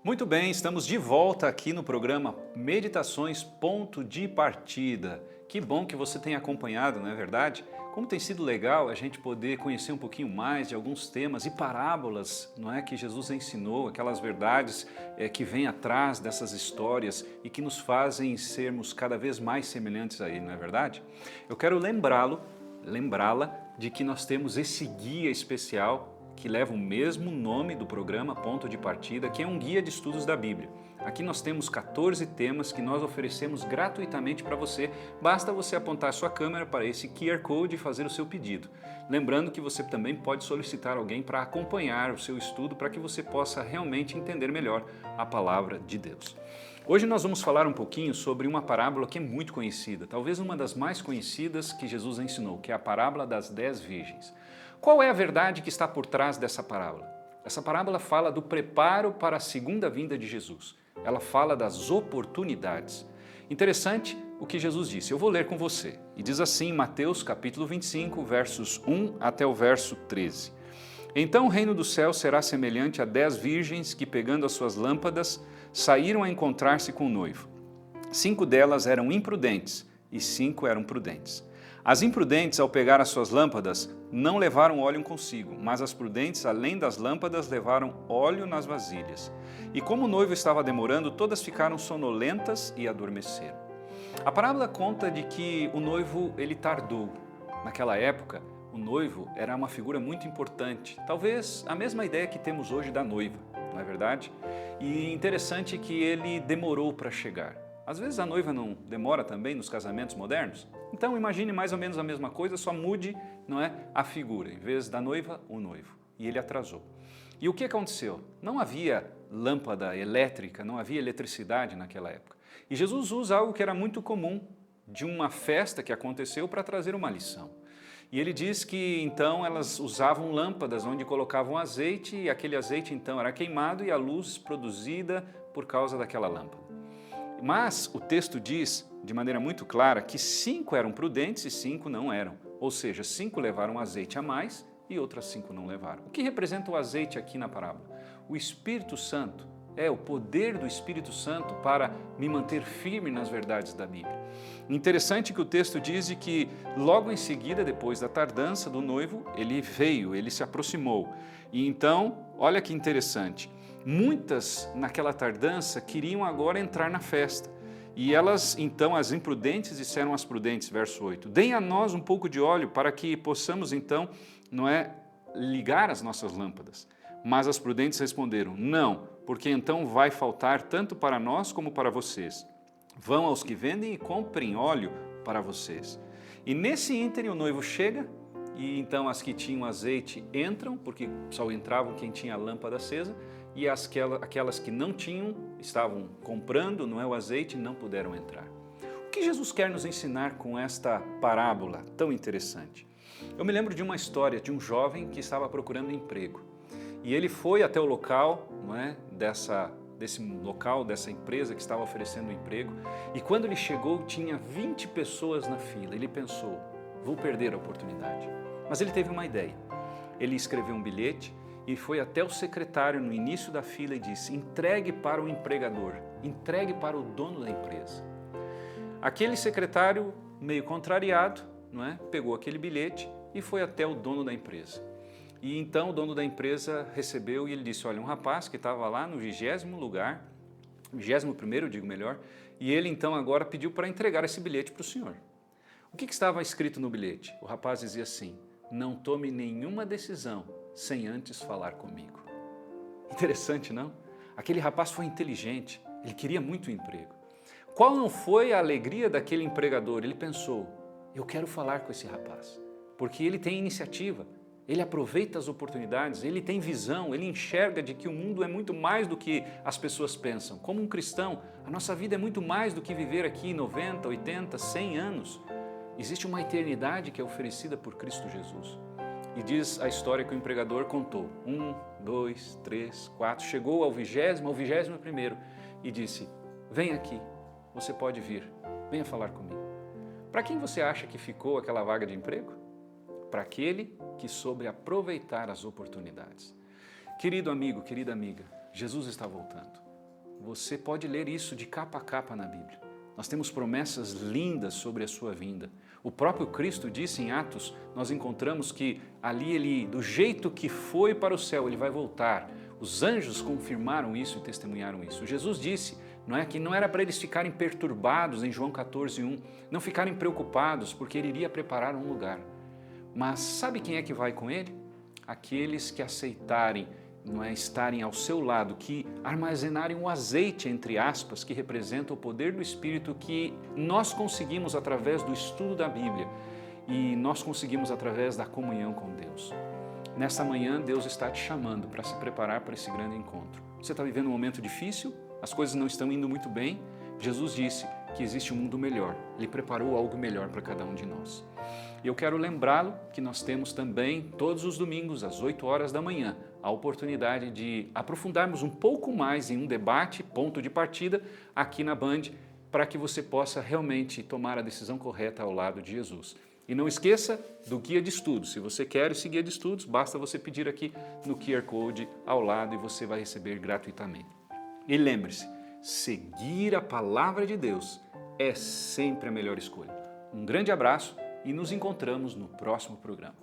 Muito bem, estamos de volta aqui no programa Meditações Ponto de Partida. Que bom que você tem acompanhado, não é verdade? Como tem sido legal a gente poder conhecer um pouquinho mais de alguns temas e parábolas, não é, que Jesus ensinou, aquelas verdades que vêm atrás dessas histórias e que nos fazem sermos cada vez mais semelhantes a Ele, não é verdade? Eu quero lembrá-la de que nós temos esse guia especial que leva o mesmo nome do programa Ponto de Partida, que é um guia de estudos da Bíblia. Aqui nós temos 14 temas que nós oferecemos gratuitamente para você, basta você apontar a sua câmera para esse QR Code e fazer o seu pedido. Lembrando que você também pode solicitar alguém para acompanhar o seu estudo para que você possa realmente entender melhor a palavra de Deus. Hoje nós vamos falar um pouquinho sobre uma parábola que é muito conhecida, talvez uma das mais conhecidas que Jesus ensinou, que é a parábola das 10 virgens. Qual é a verdade que está por trás dessa parábola? Essa parábola fala do preparo para a segunda vinda de Jesus. Ela fala das oportunidades. Interessante o que Jesus disse. Eu vou ler com você. E diz assim em Mateus capítulo 25, versos 1 até o verso 13. Então o reino do céu será semelhante a 10 virgens que, pegando as suas lâmpadas, saíram a encontrar-se com o noivo. 5 delas eram imprudentes e 5 eram prudentes. As imprudentes, ao pegar as suas lâmpadas, não levaram óleo consigo, mas as prudentes, além das lâmpadas, levaram óleo nas vasilhas. E como o noivo estava demorando, todas ficaram sonolentas e adormeceram. A parábola conta de que o noivo ele tardou. Naquela época, o noivo era uma figura muito importante, talvez a mesma ideia que temos hoje da noiva, não é verdade? E interessante que ele demorou para chegar. Às vezes a noiva não demora também nos casamentos modernos? Então imagine mais ou menos a mesma coisa, só mude, não é, a figura. Em vez da noiva, o noivo. E ele atrasou. E o que aconteceu? Não havia lâmpada elétrica, não havia eletricidade naquela época. E Jesus usa algo que era muito comum de uma festa que aconteceu para trazer uma lição. E ele diz que então elas usavam lâmpadas onde colocavam azeite e aquele azeite então era queimado e a luz produzida por causa daquela lâmpada. Mas o texto diz, de maneira muito clara, que 5 eram prudentes e 5 não eram. Ou seja, 5 levaram azeite a mais e outras 5 não levaram. O que representa o azeite aqui na parábola? O Espírito Santo, o poder do Espírito Santo para me manter firme nas verdades da Bíblia. Interessante que o texto diz que logo em seguida, depois da tardança do noivo, ele veio, ele se aproximou. E então, olha que interessante. Muitas, naquela tardança, queriam agora entrar na festa. E elas, então, as imprudentes, disseram às prudentes, verso 8, deem a nós um pouco de óleo para que possamos, então, ligar as nossas lâmpadas. Mas as prudentes responderam, não, porque então vai faltar tanto para nós como para vocês. Vão aos que vendem e comprem óleo para vocês. E nesse ínterim o noivo chega, e então as que tinham azeite entram, porque só entravam quem tinha a lâmpada acesa, e aquelas que não tinham, estavam comprando, o azeite, não puderam entrar. O que Jesus quer nos ensinar com esta parábola tão interessante? Eu me lembro de uma história de um jovem que estava procurando emprego. E ele foi até o local, dessa empresa que estava oferecendo o emprego, e quando ele chegou, tinha 20 pessoas na fila. Ele pensou, vou perder a oportunidade. Mas ele teve uma ideia. Ele escreveu um bilhete e foi até o secretário no início da fila e disse, entregue para o empregador, entregue para o dono da empresa. Aquele secretário, meio contrariado, pegou aquele bilhete e foi até o dono da empresa. E então o dono da empresa recebeu e ele disse, olha, um rapaz que estava lá no 20º lugar, 21º, digo melhor, e ele então agora pediu para entregar esse bilhete para o senhor. O que estava escrito no bilhete? O rapaz dizia assim, não tome nenhuma decisão sem antes falar comigo. Interessante, não? Aquele rapaz foi inteligente, ele queria muito emprego. Qual não foi a alegria daquele empregador? Ele pensou, eu quero falar com esse rapaz, porque ele tem iniciativa, ele aproveita as oportunidades, ele tem visão, ele enxerga de que o mundo é muito mais do que as pessoas pensam. Como um cristão, a nossa vida é muito mais do que viver aqui 90, 80, 100 anos. Existe uma eternidade que é oferecida por Cristo Jesus. E diz a história que o empregador contou, 1, 2, 3, 4, chegou ao 21º e disse, vem aqui, você pode vir, venha falar comigo. Para quem você acha que ficou aquela vaga de emprego? Para aquele que soube aproveitar as oportunidades. Querido amigo, querida amiga, Jesus está voltando. Você pode ler isso de capa a capa na Bíblia. Nós temos promessas lindas sobre a sua vinda. O próprio Cristo disse em Atos, nós encontramos que ali ele, do jeito que foi para o céu, ele vai voltar. Os anjos confirmaram isso e testemunharam isso. Jesus disse, não é, que não era para eles ficarem perturbados em João 14:1, não ficarem preocupados, porque ele iria preparar um lugar. Mas sabe quem é que vai com ele? Aqueles que aceitarem, não é, estarem ao seu lado, que armazenarem o azeite, entre aspas, que representa o poder do Espírito que nós conseguimos através do estudo da Bíblia e nós conseguimos através da comunhão com Deus. Nessa manhã, Deus está te chamando para se preparar para esse grande encontro. Você está vivendo um momento difícil? As coisas não estão indo muito bem? Jesus disse que existe um mundo melhor. Ele preparou algo melhor para cada um de nós. E eu quero lembrá-lo que nós temos também, todos os domingos, às 8 horas da manhã, a oportunidade de aprofundarmos um pouco mais em um debate, ponto de partida, aqui na Band, para que você possa realmente tomar a decisão correta ao lado de Jesus. E não esqueça do guia de estudos. Se você quer esse guia de estudos, basta você pedir aqui no QR Code ao lado e você vai receber gratuitamente. E lembre-se, seguir a palavra de Deus é sempre a melhor escolha. Um grande abraço e nos encontramos no próximo programa.